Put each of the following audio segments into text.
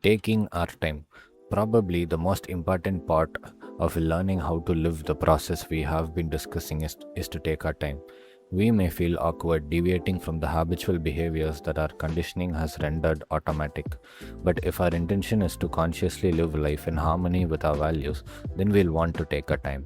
Taking our time. Probably the most important part of learning how to live the process we have been discussing is to take our time. We may feel awkward deviating from the habitual behaviors that our conditioning has rendered automatic. But if our intention is to consciously live life in harmony with our values, then we'll want to take our time.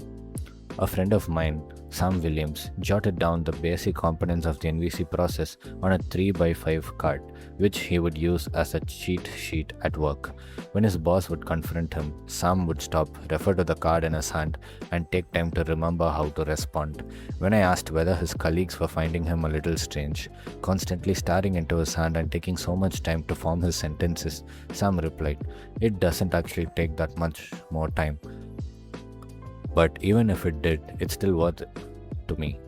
A friend of mine, Sam Williams, jotted down the basic components of the NVC process on a 3 by 5 card, which he would use as a cheat sheet at work. When his boss would confront him, Sam would stop, refer to the card in his hand, and take time to remember how to respond. When I asked whether his colleagues were finding him a little strange, constantly staring into his hand and taking so much time to form his sentences, Sam replied, "It doesn't actually take that much more time. But even if it did, it's still worth it to me.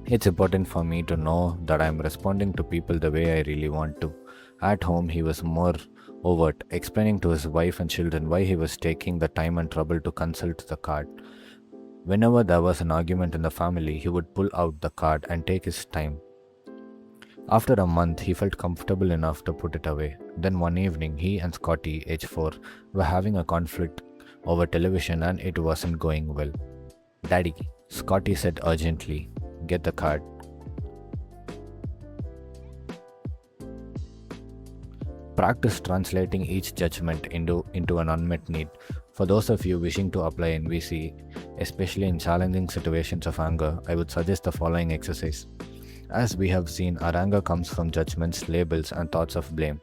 It's important for me to know that I'm responding to people the way I really want to." At home, he was more overt, explaining to his wife and children why he was taking the time and trouble to consult the card. Whenever there was an argument in the family, he would pull out the card and take his time. After a month, he felt comfortable enough to put it away. Then one evening, he and Scotty, age 4, were having a conflict over television and it wasn't going well. "Daddy," Scotty said urgently, "get the card." Practice translating each judgment into an unmet need. For those of you wishing to apply NVC, especially in challenging situations of anger, I would suggest the following exercise. As we have seen, our anger comes from judgments, labels, and thoughts of blame,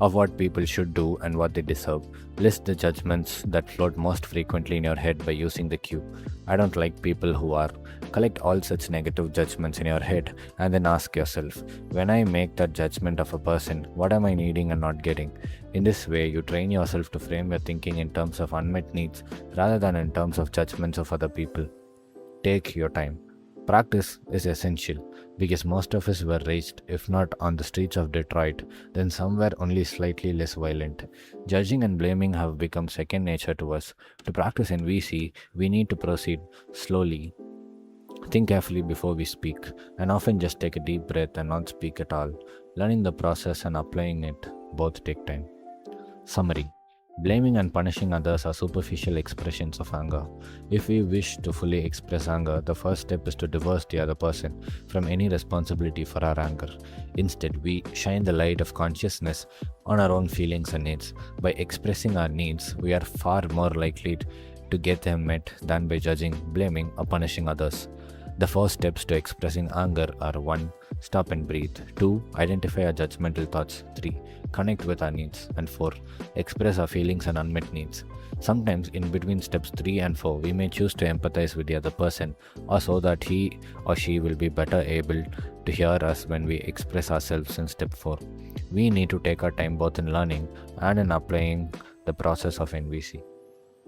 of what people should do and what they deserve. List the judgments that float most frequently in your head by using the cue "I don't like people who are." Collect all such negative judgments in your head and then ask yourself, when I make that judgment of a person, what am I needing and not getting? In this way, you train yourself to frame your thinking in terms of unmet needs rather than in terms of judgments of other people. Take your time. Practice is essential because most of us were raised, if not on the streets of Detroit, then somewhere only slightly less violent. Judging and blaming have become second nature to us. To practice NVC, we need to proceed slowly. Think carefully before we speak, and often just take a deep breath and not speak at all. Learning the process and applying it both take time. Summary. Blaming and punishing others are superficial expressions of anger. If we wish to fully express anger, the first step is to divorce the other person from any responsibility for our anger. Instead, we shine the light of consciousness on our own feelings and needs. By expressing our needs, we are far more likely to get them met than by judging, blaming, or punishing others. The 4 steps to expressing anger are: 1. Stop and breathe. 2. Identify our judgmental thoughts. 3. Connect with our needs. And 4. Express our feelings and unmet needs. Sometimes in between steps 3 and 4, we may choose to empathize with the other person, or so that he or she will be better able to hear us when we express ourselves in step 4. We need to take our time both in learning and in applying the process of NVC.